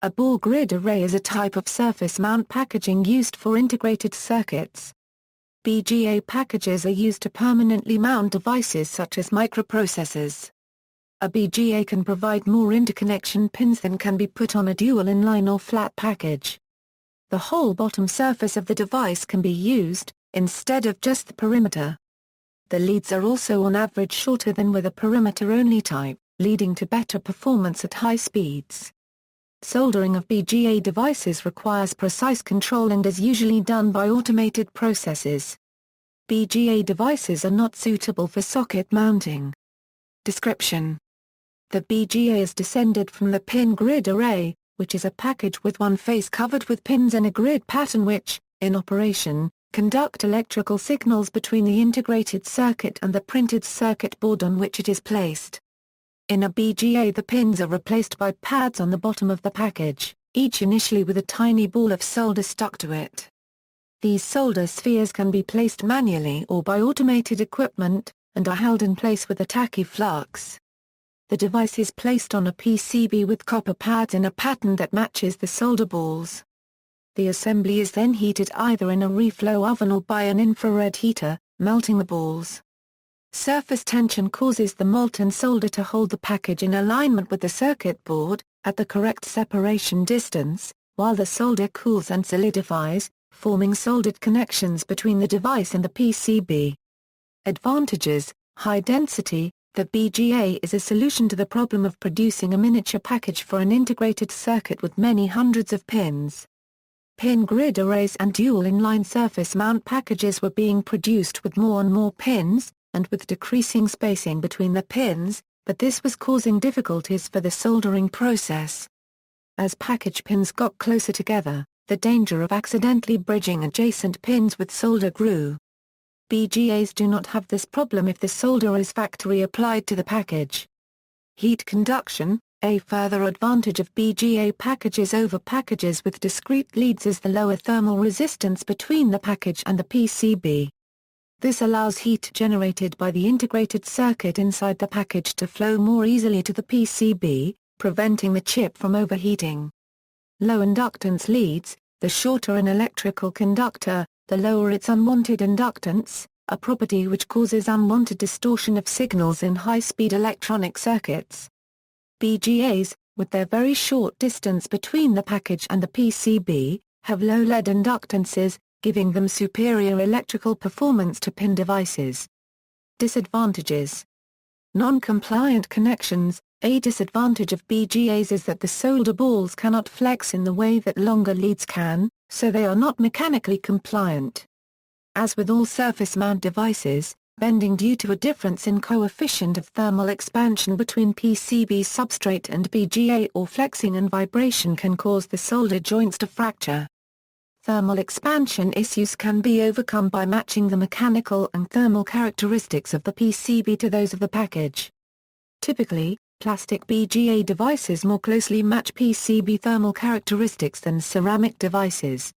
A ball grid array is a type of surface mount packaging used for integrated circuits. BGA packages are used to permanently mount devices such as microprocessors. A BGA can provide more interconnection pins than can be put on a dual inline or flat package. The whole bottom surface of the device can be used, instead of just the perimeter. The leads are also on average shorter than with a perimeter-only type, leading to better performance at high speeds. Soldering of BGA devices requires precise control and is usually done by automated processes. BGA devices are not suitable for socket mounting. Description: the BGA is descended from the pin grid array, which is a package with one face covered with pins in a grid pattern which, in operation, conduct electrical signals between the integrated circuit and the printed circuit board on which it is placed. In a BGA, the pins are replaced by pads on the bottom of the package, each initially with a tiny ball of solder stuck to it. These solder spheres can be placed manually or by automated equipment, and are held in place with a tachyflux. The device is placed on a PCB with copper pads in a pattern that matches the solder balls. The assembly is then heated either in a reflow oven or by an infrared heater, melting the balls. Surface tension causes the molten solder to hold the package in alignment with the circuit board, at the correct separation distance, while the solder cools and solidifies, forming soldered connections between the device and the PCB. Advantages: high density. The BGA is a solution to the problem of producing a miniature package for an integrated circuit with many hundreds of pins. Pin grid arrays and dual inline surface mount packages were being produced with more and more pins, and with decreasing spacing between the pins, but this was causing difficulties for the soldering process. As package pins got closer together, the danger of accidentally bridging adjacent pins with solder grew. BGAs do not have this problem if the solder is factory applied to the package. Heat conduction. A further advantage of BGA packages over packages with discrete leads is the lower thermal resistance between the package and the PCB. This allows heat generated by the integrated circuit inside the package to flow more easily to the PCB, preventing the chip from overheating. Low inductance leads. The shorter an electrical conductor, the lower its unwanted inductance, a property which causes unwanted distortion of signals in high-speed electronic circuits. BGAs, with their very short distance between the package and the PCB, have low lead inductances, giving them superior electrical performance to pin devices. Disadvantages: non-compliant connections. A disadvantage of BGAs is that the solder balls cannot flex in the way that longer leads can, so they are not mechanically compliant. As with all surface mount devices, bending due to a difference in coefficient of thermal expansion between PCB substrate and BGA or flexing and vibration can cause the solder joints to fracture. Thermal expansion issues can be overcome by matching the mechanical and thermal characteristics of the PCB to those of the package. Typically, plastic BGA devices more closely match PCB thermal characteristics than ceramic devices.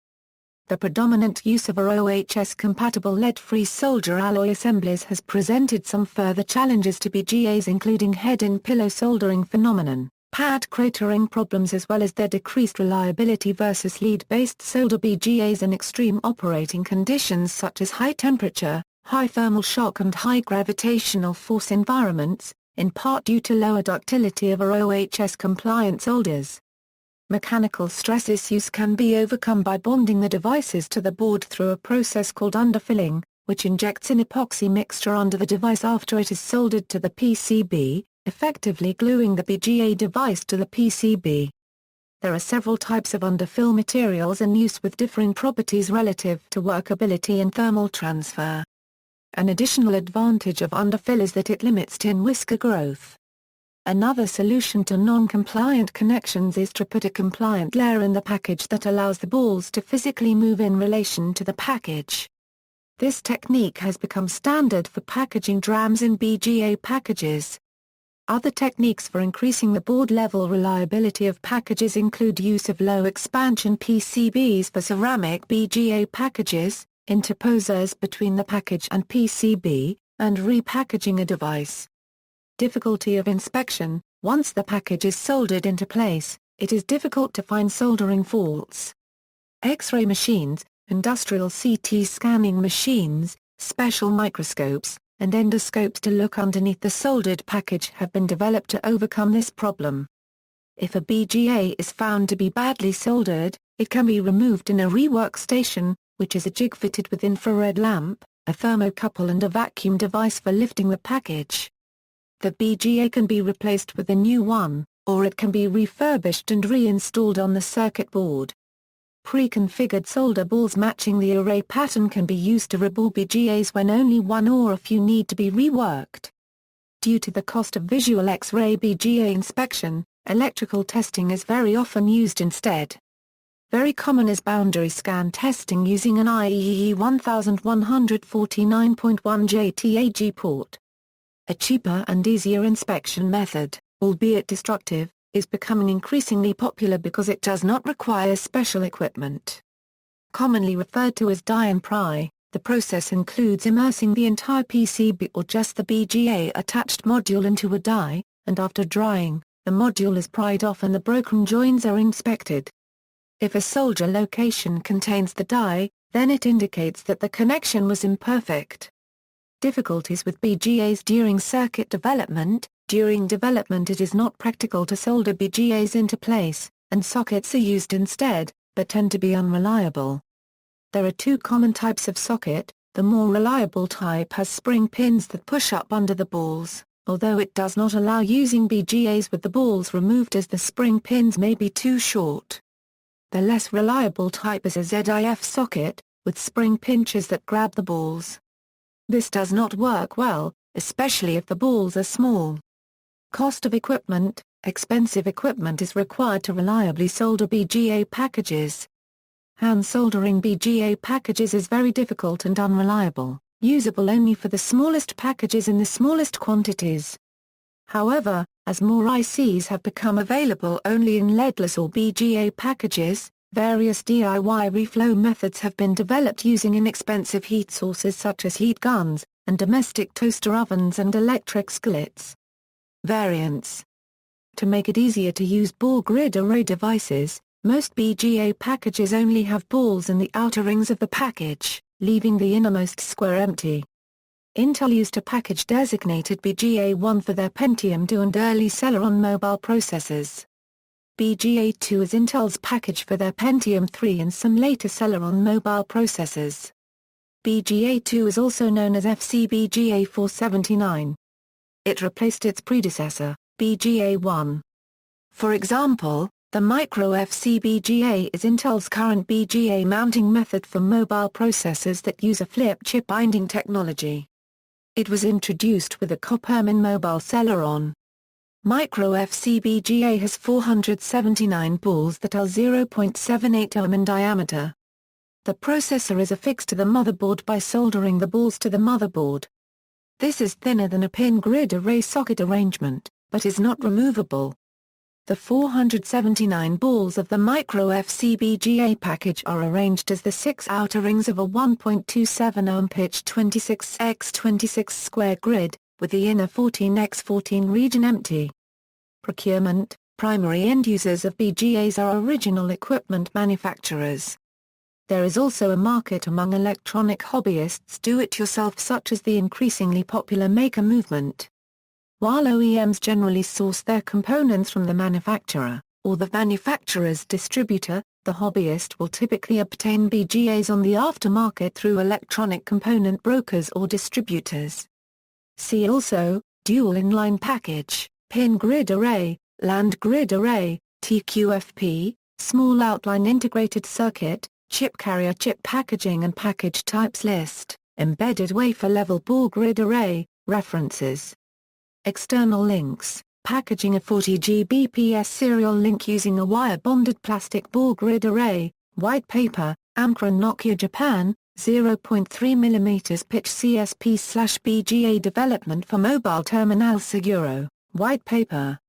The predominant use of RoHS-compatible lead-free solder alloy assemblies has presented some further challenges to BGAs, including head-in-pillow soldering phenomenon, pad cratering problems, as well as their decreased reliability versus lead-based solder BGAs in extreme operating conditions such as high temperature, high thermal shock and high gravitational force environments, in part due to lower ductility of RoHS-compliant solders. Mechanical stress issues can be overcome by bonding the devices to the board through a process called underfilling, which injects an epoxy mixture under the device after it is soldered to the PCB, effectively gluing the BGA device to the PCB. There are several types of underfill materials in use with differing properties relative to workability and thermal transfer. An additional advantage of underfill is that it limits tin whisker growth. Another solution to non-compliant connections is to put a compliant layer in the package that allows the balls to physically move in relation to the package. This technique has become standard for packaging drams in BGA packages. Other techniques for increasing the board-level reliability of packages include use of low-expansion PCBs for ceramic BGA packages, interposers between the package and PCB, and repackaging a device. Difficulty of inspection. Once the package is soldered into place, It is difficult to find soldering faults. X-ray machines, industrial CT scanning machines, special microscopes, and endoscopes to look underneath the soldered package have been developed to overcome this problem. If a BGA is found to be badly soldered, it can be removed in a rework station, which is a jig fitted with infrared lamp, a thermocouple and a vacuum device for lifting the package. The BGA can be replaced with a new one, or it can be refurbished and reinstalled on the circuit board. Pre-configured solder balls matching the array pattern can be used to reball BGAs when only one or a few need to be reworked. Due to the cost of visual X-ray BGA inspection, electrical testing is very often used instead. Very common is boundary scan testing using an IEEE 1149.1 JTAG port. A cheaper and easier inspection method, albeit destructive, is becoming increasingly popular because it does not require special equipment. Commonly referred to as die and pry, the process includes immersing the entire PCB or just the BGA attached module into a die, and after drying, the module is pried off and the broken joins are inspected. If a solder location contains the die, then it indicates that the connection was imperfect. Difficulties with BGAs during circuit development. During development it is not practical to solder BGAs into place, and sockets are used instead, but tend to be unreliable. There are two common types of socket. The more reliable type has spring pins that push up under the balls, although it does not allow using BGAs with the balls removed as the spring pins may be too short. The less reliable type is a ZIF socket, with spring pinchers that grab the balls. This does not work well, especially if the balls are small. Cost of equipment. Expensive equipment is required to reliably solder BGA packages. Hand soldering BGA packages is very difficult and unreliable, usable only for the smallest packages in the smallest quantities. However, as more ICs have become available only in leadless or BGA packages, various DIY reflow methods have been developed using inexpensive heat sources such as heat guns, and domestic toaster ovens and electric skillets. Variants. To make it easier to use ball grid array devices, most BGA packages only have balls in the outer rings of the package, leaving the innermost square empty. Intel used a package designated BGA1 for their Pentium II and early Celeron mobile processors. BGA2 is Intel's package for their Pentium III and some later Celeron mobile processors. BGA2 is also known as FCBGA479. It replaced its predecessor, BGA1. For example, the micro FCBGA is Intel's current BGA mounting method for mobile processors that use a flip chip binding technology. It was introduced with a Coppermin mobile Celeron. Micro FCBGA has 479 balls that are 0.78 ohm in diameter. The processor is affixed to the motherboard by soldering the balls to the motherboard. This is thinner than a pin grid array socket arrangement, but is not removable. The 479 balls of the micro FCBGA package are arranged as the 6 outer rings of a 1.27 ohm pitch 26x26 square grid, with the inner 14x14 region empty. Procurement. Primary end users of BGAs are original equipment manufacturers. There is also a market among electronic hobbyists do-it-yourself such as the increasingly popular maker movement. While OEMs generally source their components from the manufacturer, or the manufacturer's distributor, the hobbyist will typically obtain BGAs on the aftermarket through electronic component brokers or distributors. See also, dual inline package, pin grid array, land grid array, TQFP, small outline integrated circuit, chip carrier chip packaging and package types list, embedded wafer level ball grid array, references. External links, packaging a 40 Gbps serial link using a wire-bonded plastic ball grid array, white paper, Amkron Nokia Japan, 0.3 mm pitch CSP/BGA development for mobile terminal Seguro, white paper.